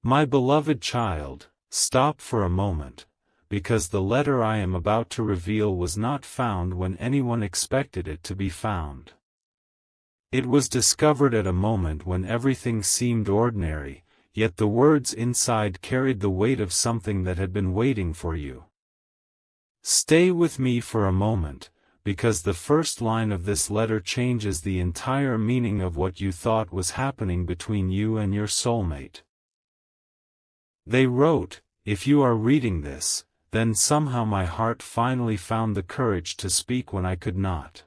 My beloved child, stop for a moment, because the letter I am about to reveal was not found when anyone expected it to be found. It was discovered at a moment when everything seemed ordinary, yet the words inside carried the weight of something that had been waiting for you. Stay with me for a moment, because the first line of this letter changes the entire meaning of what you thought was happening between you and your soulmate. They wrote, "If you are reading this, then somehow my heart finally found the courage to speak when I could not."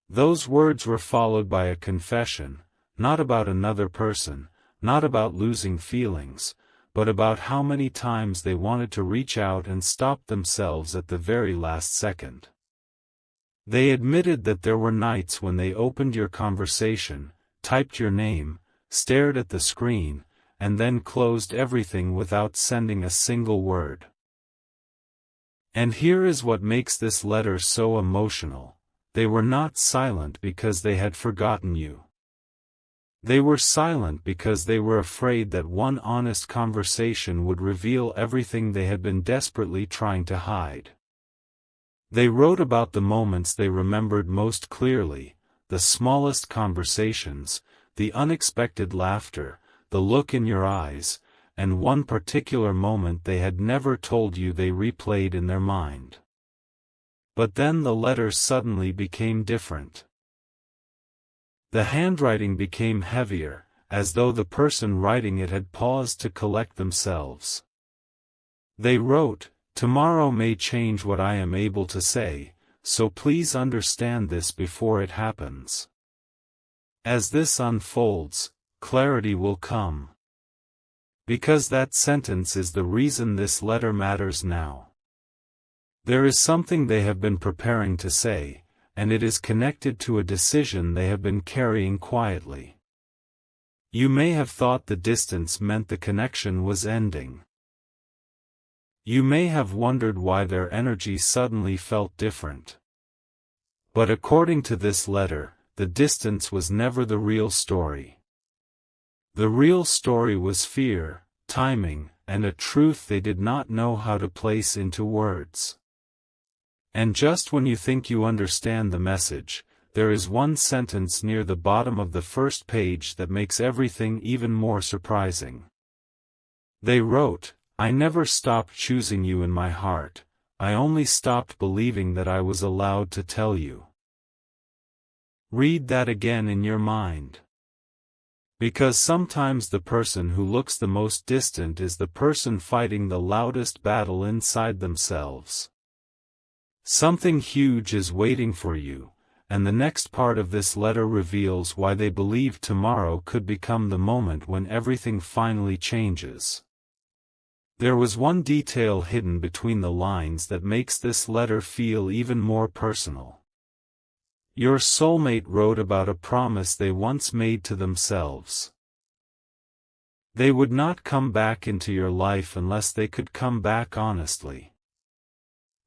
Those words were followed by a confession, not about another person, not about losing feelings, but about how many times they wanted to reach out and stop themselves at the very last second. They admitted that there were nights when they opened your conversation, typed your name, stared at the screen, and then closed everything without sending a single word. And here is what makes this letter so emotional: they were not silent because they had forgotten you. They were silent because they were afraid that one honest conversation would reveal everything they had been desperately trying to hide. They wrote about the moments they remembered most clearly, the smallest conversations, the unexpected laughter, the look in your eyes, and one particular moment they had never told you they replayed in their mind. But then the letter suddenly became different. The handwriting became heavier, as though the person writing it had paused to collect themselves. They wrote, "Tomorrow may change what I am able to say, so please understand this before it happens. As this unfolds, clarity will come." Because that sentence is the reason this letter matters now. There is something they have been preparing to say, and it is connected to a decision they have been carrying quietly. You may have thought the distance meant the connection was ending. You may have wondered why their energy suddenly felt different. But according to this letter, the distance was never the real story. The real story was fear, timing, and a truth they did not know how to place into words. And just when you think you understand the message, there is one sentence near the bottom of the first page that makes everything even more surprising. They wrote, "I never stopped choosing you in my heart, I only stopped believing that I was allowed to tell you." Read that again in your mind. Because sometimes the person who looks the most distant is the person fighting the loudest battle inside themselves. Something huge is waiting for you, and the next part of this letter reveals why they believe tomorrow could become the moment when everything finally changes. There was one detail hidden between the lines that makes this letter feel even more personal. Your soulmate wrote about a promise they once made to themselves. They would not come back into your life unless they could come back honestly.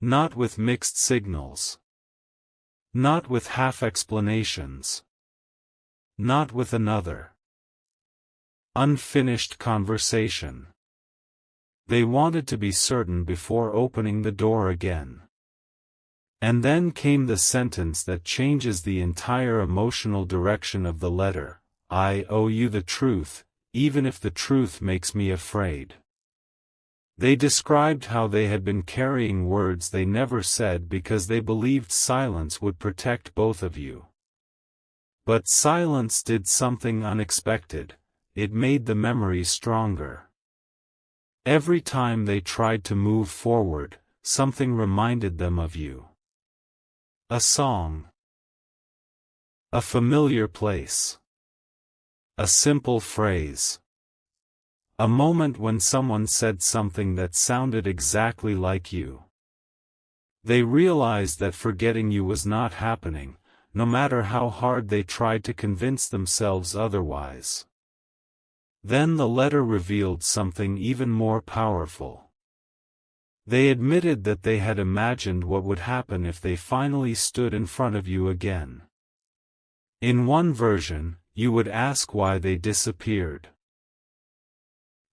Not with mixed signals. Not with half explanations. Not with another unfinished conversation. They wanted to be certain before opening the door again. And then came the sentence that changes the entire emotional direction of the letter: "I owe you the truth, even if the truth makes me afraid." They described how they had been carrying words they never said because they believed silence would protect both of you. But silence did something unexpected: it made the memory stronger. Every time they tried to move forward, something reminded them of you. A song. A familiar place. A simple phrase. A moment when someone said something that sounded exactly like you. They realized that forgetting you was not happening, no matter how hard they tried to convince themselves otherwise. Then the letter revealed something even more powerful. They admitted that they had imagined what would happen if they finally stood in front of you again. In one version, you would ask why they disappeared.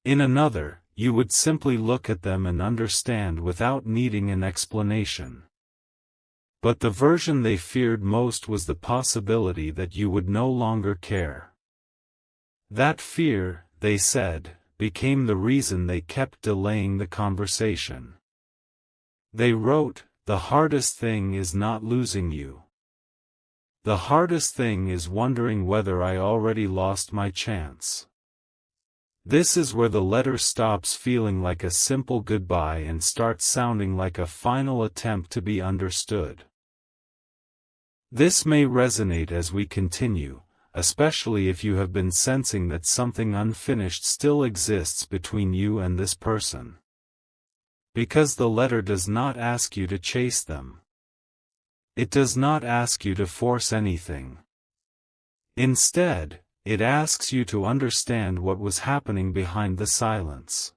In another, you would simply look at them and understand without needing an explanation. But the version they feared most was the possibility that you would no longer care. That fear, they said, became the reason they kept delaying the conversation. They wrote, "The hardest thing is not losing you. The hardest thing is wondering whether I already lost my chance." This is where the letter stops feeling like a simple goodbye and starts sounding like a final attempt to be understood. This may resonate as we continue, especially if you have been sensing that something unfinished still exists between you and this person. Because the letter does not ask you to chase them. It does not ask you to force anything. Instead, it asks you to understand what was happening behind the silence.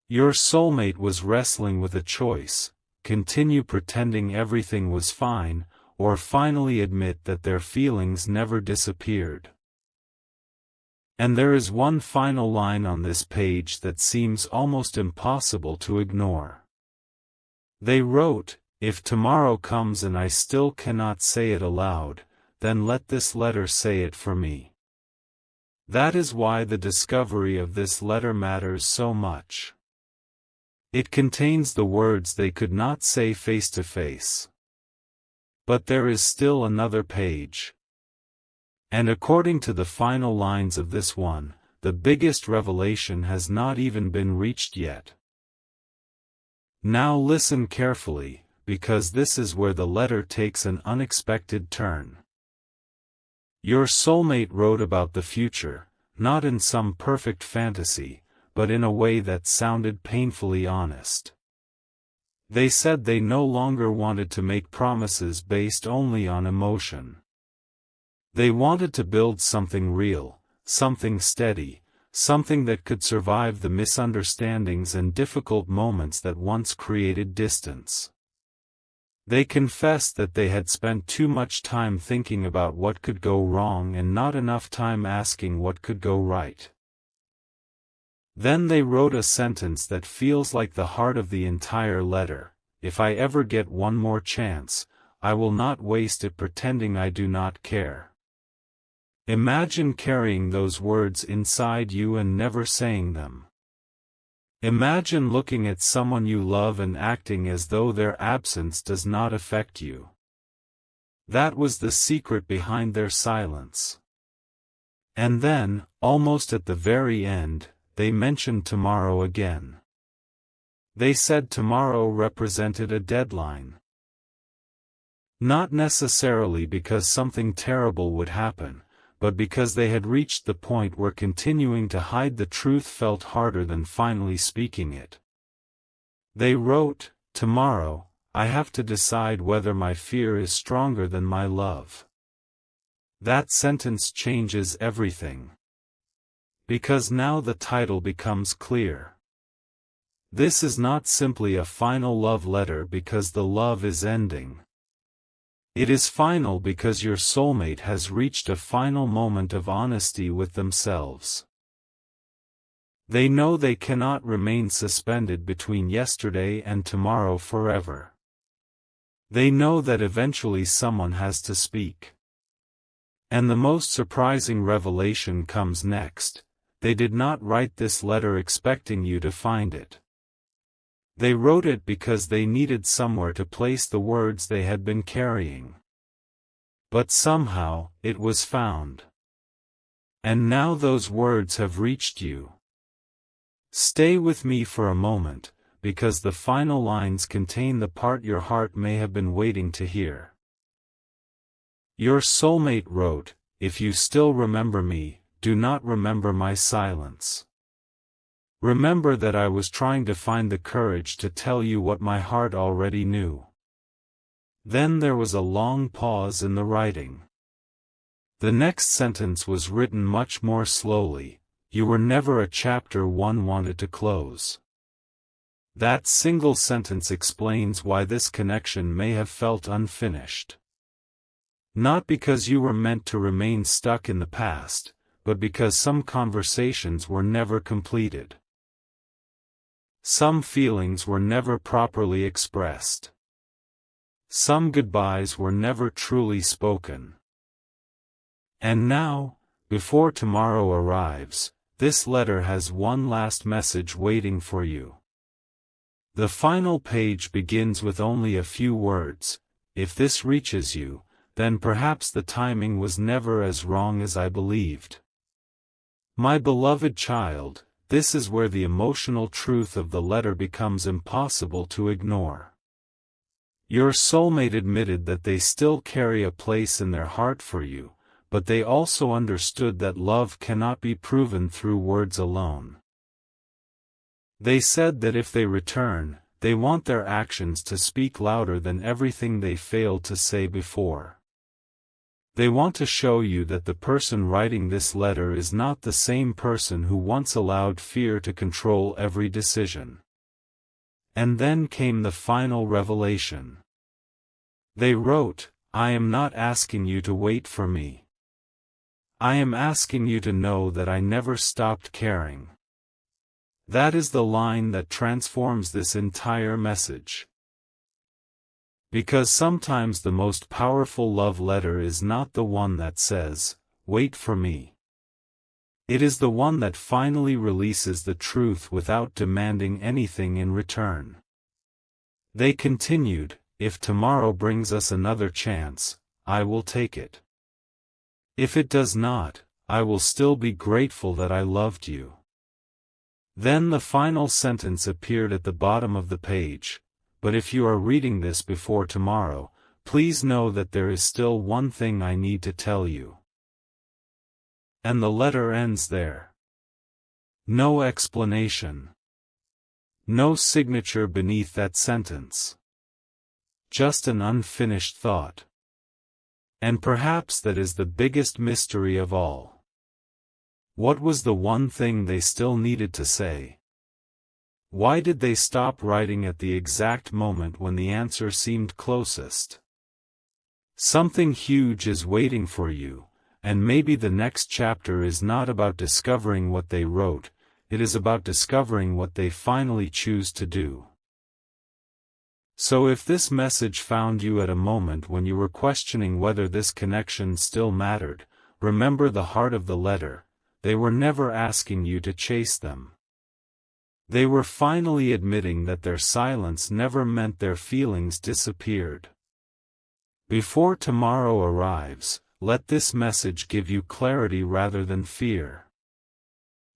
Your soulmate was wrestling with a choice: continue pretending everything was fine, or finally admit that their feelings never disappeared. And there is one final line on this page that seems almost impossible to ignore. They wrote, "If tomorrow comes and I still cannot say it aloud, then let this letter say it for me." That is why the discovery of this letter matters so much. It contains the words they could not say face to face. But there is still another page. And according to the final lines of this one, the biggest revelation has not even been reached yet. Now listen carefully, because this is where the letter takes an unexpected turn. Your soulmate wrote about the future, not in some perfect fantasy, but in a way that sounded painfully honest. They said they no longer wanted to make promises based only on emotion. They wanted to build something real, something steady, something that could survive the misunderstandings and difficult moments that once created distance. They confessed that they had spent too much time thinking about what could go wrong and not enough time asking what could go right. Then they wrote a sentence that feels like the heart of the entire letter: "If I ever get one more chance, I will not waste it pretending I do not care." Imagine carrying those words inside you and never saying them. Imagine looking at someone you love and acting as though their absence does not affect you. That was the secret behind their silence. And then, almost at the very end, they mentioned tomorrow again. They said tomorrow represented a deadline. Not necessarily because something terrible would happen, but because they had reached the point where continuing to hide the truth felt harder than finally speaking it. They wrote, "Tomorrow, I have to decide whether my fear is stronger than my love." That sentence changes everything. Because now the title becomes clear. This is not simply a final love letter because the love is ending. It is final because your soulmate has reached a final moment of honesty with themselves. They know they cannot remain suspended between yesterday and tomorrow forever. They know that eventually someone has to speak. And the most surprising revelation comes next: they did not write this letter expecting you to find it. They wrote it because they needed somewhere to place the words they had been carrying. But somehow, it was found. And now those words have reached you. Stay with me for a moment, because the final lines contain the part your heart may have been waiting to hear. Your soulmate wrote, "If you still remember me, do not remember my silence. Remember that I was trying to find the courage to tell you what my heart already knew." Then there was a long pause in the writing. The next sentence was written much more slowly: "You were never a chapter one wanted to close." That single sentence explains why this connection may have felt unfinished. Not because you were meant to remain stuck in the past, but because some conversations were never completed. Some feelings were never properly expressed. Some goodbyes were never truly spoken. And now, before tomorrow arrives, this letter has one last message waiting for you. The final page begins with only a few words. If this reaches you, then perhaps the timing was never as wrong as I believed. My beloved child, this is where the emotional truth of the letter becomes impossible to ignore. Your soulmate admitted that they still carry a place in their heart for you, but they also understood that love cannot be proven through words alone. They said that if they return, they want their actions to speak louder than everything they failed to say before. They want to show you that the person writing this letter is not the same person who once allowed fear to control every decision. And then came the final revelation. They wrote, "I am not asking you to wait for me. I am asking you to know that I never stopped caring." That is the line that transforms this entire message. Because sometimes the most powerful love letter is not the one that says, "Wait for me." It is the one that finally releases the truth without demanding anything in return. They continued, "If tomorrow brings us another chance, I will take it. If it does not, I will still be grateful that I loved you." Then the final sentence appeared at the bottom of the page. But if you are reading this before tomorrow, please know that there is still one thing I need to tell you. And the letter ends there. No explanation. No signature beneath that sentence. Just an unfinished thought. And perhaps that is the biggest mystery of all. What was the one thing they still needed to say? Why did they stop writing at the exact moment when the answer seemed closest? Something huge is waiting for you, and maybe the next chapter is not about discovering what they wrote, it is about discovering what they finally choose to do. So if this message found you at a moment when you were questioning whether this connection still mattered, remember the heart of the letter. They were never asking you to chase them. They were finally admitting that their silence never meant their feelings disappeared. Before tomorrow arrives, let this message give you clarity rather than fear.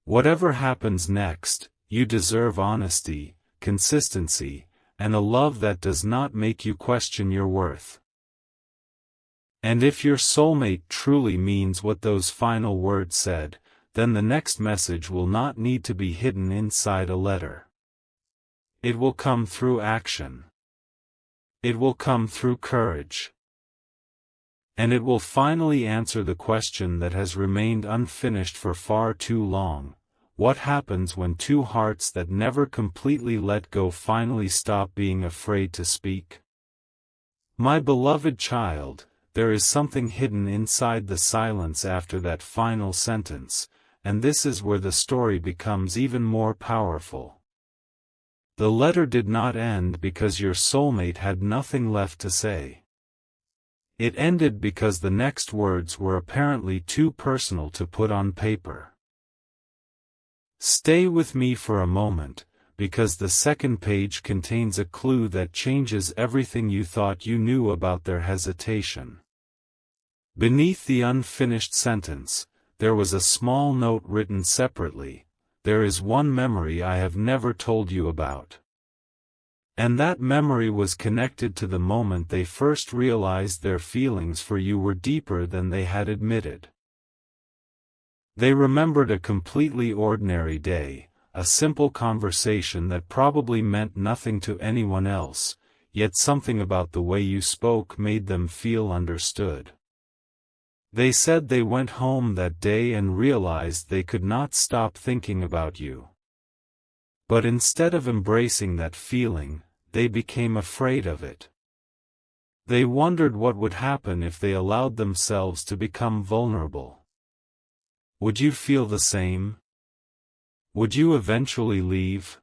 Whatever happens next, you deserve honesty, consistency, and a love that does not make you question your worth. And if your soulmate truly means what those final words said, then the next message will not need to be hidden inside a letter. It will come through action. It will come through courage. And it will finally answer the question that has remained unfinished for far too long. What happens when two hearts that never completely let go finally stop being afraid to speak? My beloved child, there is something hidden inside the silence after that final sentence. And this is where the story becomes even more powerful. The letter did not end because your soulmate had nothing left to say. It ended because the next words were apparently too personal to put on paper. Stay with me for a moment, because the second page contains a clue that changes everything you thought you knew about their hesitation. Beneath the unfinished sentence, there was a small note written separately. There is one memory I have never told you about. And that memory was connected to the moment they first realized their feelings for you were deeper than they had admitted. They remembered a completely ordinary day, a simple conversation that probably meant nothing to anyone else, yet something about the way you spoke made them feel understood. They said they went home that day and realized they could not stop thinking about you. But instead of embracing that feeling, they became afraid of it. They wondered what would happen if they allowed themselves to become vulnerable. Would you feel the same? Would you eventually leave?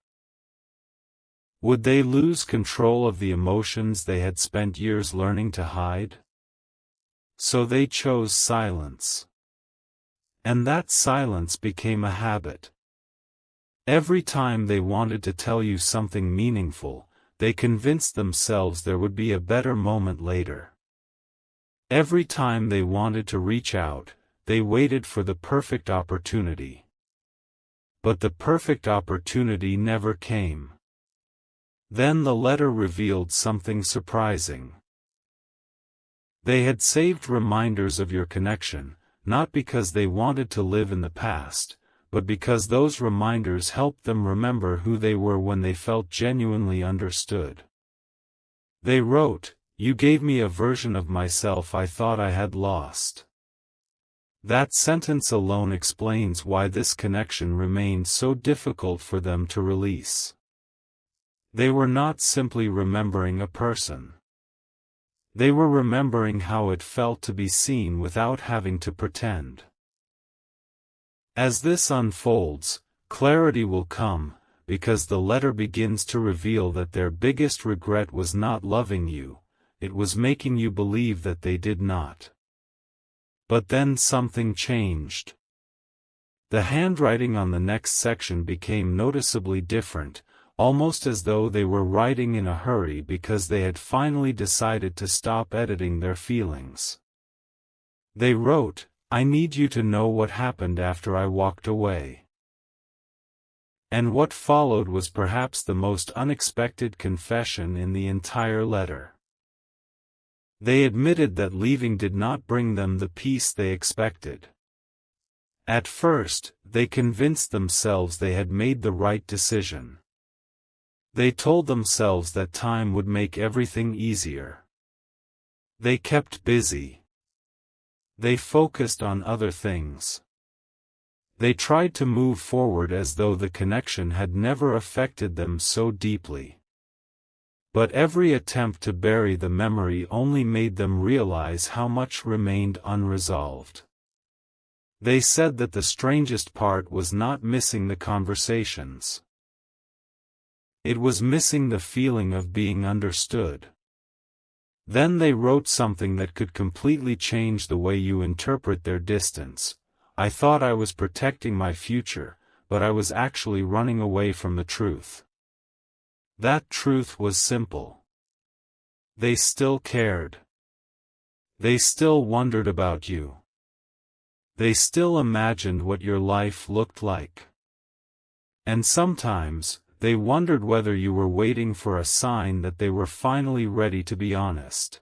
Would they lose control of the emotions they had spent years learning to hide? So they chose silence. And that silence became a habit. Every time they wanted to tell you something meaningful, they convinced themselves there would be a better moment later. Every time they wanted to reach out, they waited for the perfect opportunity. But the perfect opportunity never came. Then the letter revealed something surprising. They had saved reminders of your connection, not because they wanted to live in the past, but because those reminders helped them remember who they were when they felt genuinely understood. They wrote, "You gave me a version of myself I thought I had lost." That sentence alone explains why this connection remained so difficult for them to release. They were not simply remembering a person. They were remembering how it felt to be seen without having to pretend. As this unfolds, clarity will come, because the letter begins to reveal that their biggest regret was not loving you, it was making you believe that they did not. But then something changed. The handwriting on the next section became noticeably different, almost as though they were writing in a hurry because they had finally decided to stop editing their feelings. They wrote, "I need you to know what happened after I walked away." And what followed was perhaps the most unexpected confession in the entire letter. They admitted that leaving did not bring them the peace they expected. At first, they convinced themselves they had made the right decision. They told themselves that time would make everything easier. They kept busy. They focused on other things. They tried to move forward as though the connection had never affected them so deeply. But every attempt to bury the memory only made them realize how much remained unresolved. They said that the strangest part was not missing the conversations. It was missing the feeling of being understood. Then they wrote something that could completely change the way you interpret their distance. "I thought I was protecting my future, but I was actually running away from the truth." That truth was simple. They still cared. They still wondered about you. They still imagined what your life looked like. And sometimes, they wondered whether you were waiting for a sign that they were finally ready to be honest.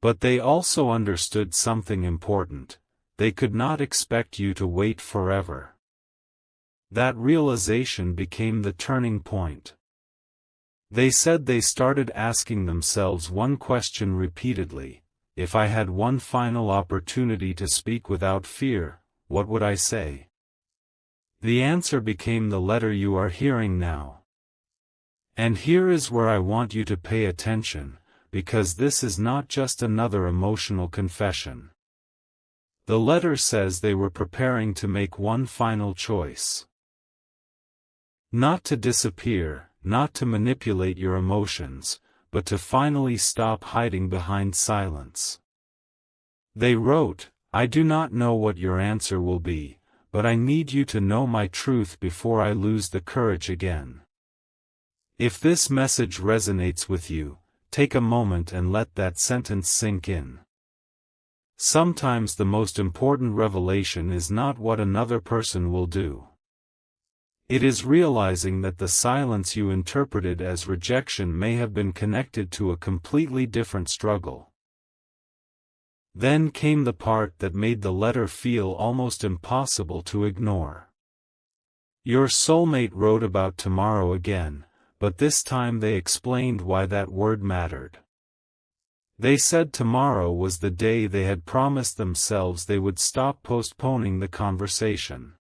But they also understood something important: they could not expect you to wait forever. That realization became the turning point. They said they started asking themselves one question repeatedly: if I had one final opportunity to speak without fear, what would I say? The answer became the letter you are hearing now. And here is where I want you to pay attention, because this is not just another emotional confession. The letter says they were preparing to make one final choice. Not to disappear, not to manipulate your emotions, but to finally stop hiding behind silence. They wrote, "I do not know what your answer will be, but I need you to know my truth before I lose the courage again." If this message resonates with you, take a moment and let that sentence sink in. Sometimes the most important revelation is not what another person will do. It is realizing that the silence you interpreted as rejection may have been connected to a completely different struggle. Then came the part that made the letter feel almost impossible to ignore. Your soulmate wrote about tomorrow again, but this time they explained why that word mattered. They said tomorrow was the day they had promised themselves they would stop postponing the conversation.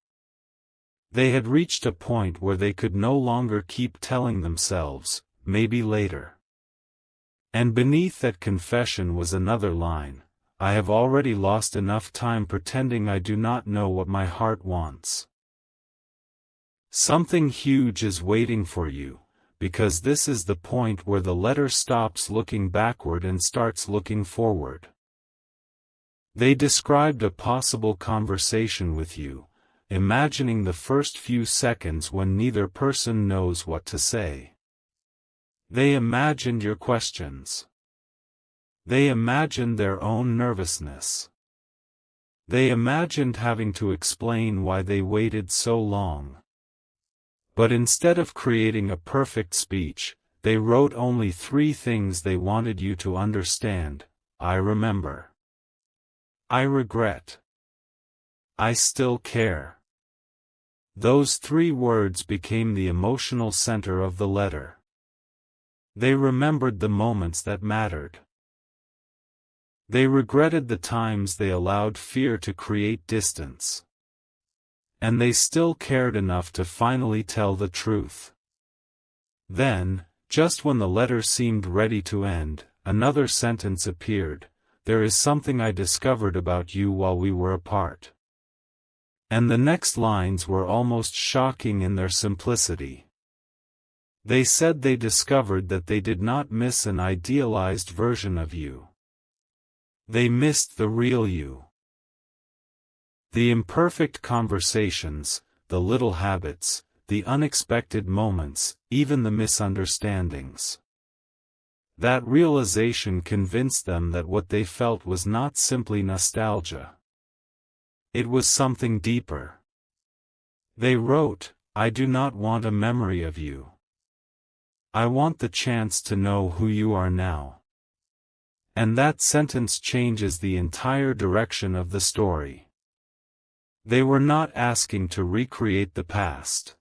They had reached a point where they could no longer keep telling themselves, "maybe later." And beneath that confession was another line: I have already lost enough time pretending I do not know what my heart wants. Something huge is waiting for you, because this is the point where the letter stops looking backward and starts looking forward. They described a possible conversation with you, imagining the first few seconds when neither person knows what to say. They imagined your questions. They imagined their own nervousness. They imagined having to explain why they waited so long. But instead of creating a perfect speech, they wrote only 3 things they wanted you to understand: I remember. I regret. I still care. Those 3 words became the emotional center of the letter. They remembered the moments that mattered. They regretted the times they allowed fear to create distance. And they still cared enough to finally tell the truth. Then, just when the letter seemed ready to end, another sentence appeared: there is something I discovered about you while we were apart. And the next lines were almost shocking in their simplicity. They said they discovered that they did not miss an idealized version of you. They missed the real you. The imperfect conversations, the little habits, the unexpected moments, even the misunderstandings. That realization convinced them that what they felt was not simply nostalgia. It was something deeper. They wrote, I do not want a memory of you. I want the chance to know who you are now. And that sentence changes the entire direction of the story. They were not asking to recreate the past.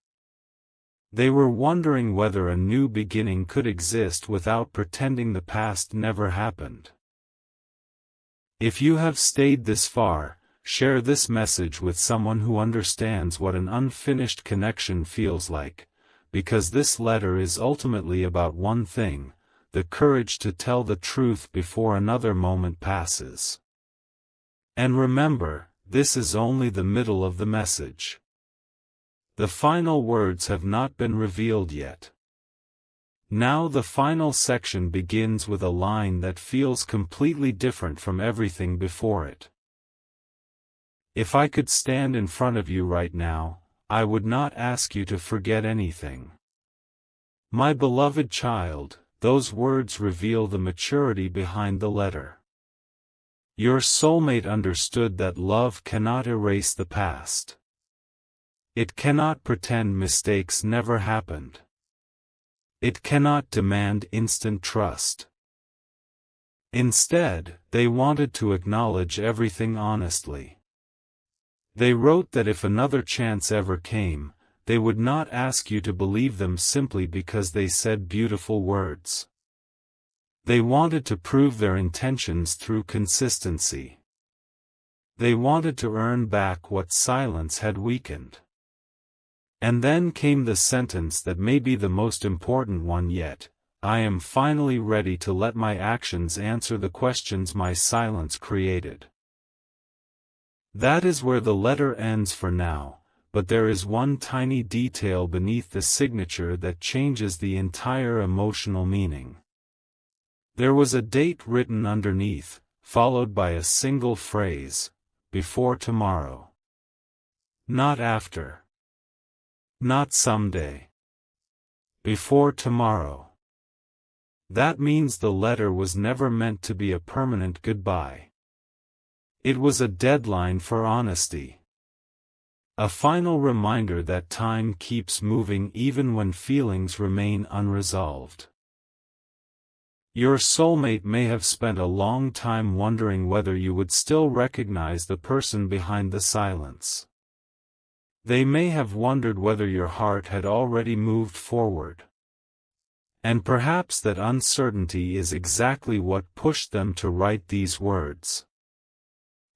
They were wondering whether a new beginning could exist without pretending the past never happened. If you have stayed this far, share this message with someone who understands what an unfinished connection feels like, because this letter is ultimately about one thing: the courage to tell the truth before another moment passes. And remember, this is only the middle of the message. The final words have not been revealed yet. Now the final section begins with a line that feels completely different from everything before it. If I could stand in front of you right now, I would not ask you to forget anything. My beloved child, those words reveal the maturity behind the letter. Your soulmate understood that love cannot erase the past. It cannot pretend mistakes never happened. It cannot demand instant trust. Instead, they wanted to acknowledge everything honestly. They wrote that if another chance ever came, they would not ask you to believe them simply because they said beautiful words. They wanted to prove their intentions through consistency. They wanted to earn back what silence had weakened. And then came the sentence that may be the most important one yet: I am finally ready to let my actions answer the questions my silence created. That is where the letter ends for now, but there is one tiny detail beneath the signature that changes the entire emotional meaning. There was a date written underneath, followed by a single phrase: before tomorrow. Not after. Not someday. Before tomorrow. That means the letter was never meant to be a permanent goodbye. It was a deadline for honesty. A final reminder that time keeps moving even when feelings remain unresolved. Your soulmate may have spent a long time wondering whether you would still recognize the person behind the silence. They may have wondered whether your heart had already moved forward. And perhaps that uncertainty is exactly what pushed them to write these words.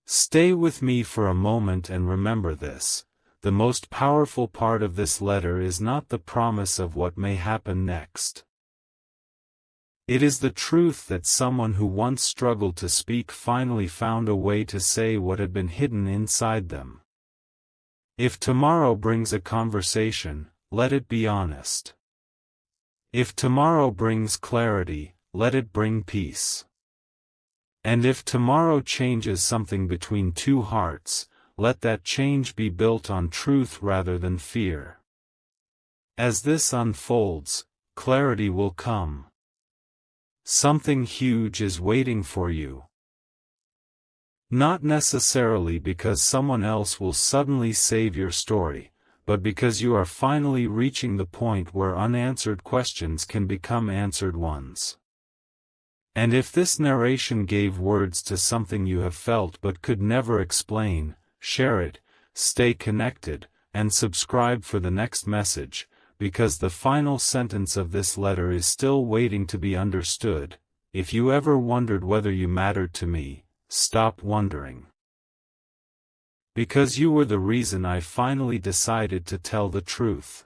Stay with me for a moment and remember this: the most powerful part of this letter is not the promise of what may happen next. It is the truth that someone who once struggled to speak finally found a way to say what had been hidden inside them. If tomorrow brings a conversation, let it be honest. If tomorrow brings clarity, let it bring peace. And if tomorrow changes something between two hearts, let that change be built on truth rather than fear. As this unfolds, clarity will come. Something huge is waiting for you. Not necessarily because someone else will suddenly save your story, but because you are finally reaching the point where unanswered questions can become answered ones. And if this narration gave words to something you have felt but could never explain, share it, stay connected, and subscribe for the next message, because the final sentence of this letter is still waiting to be understood. If you ever wondered whether you mattered to me, stop wondering. Because you were the reason I finally decided to tell the truth.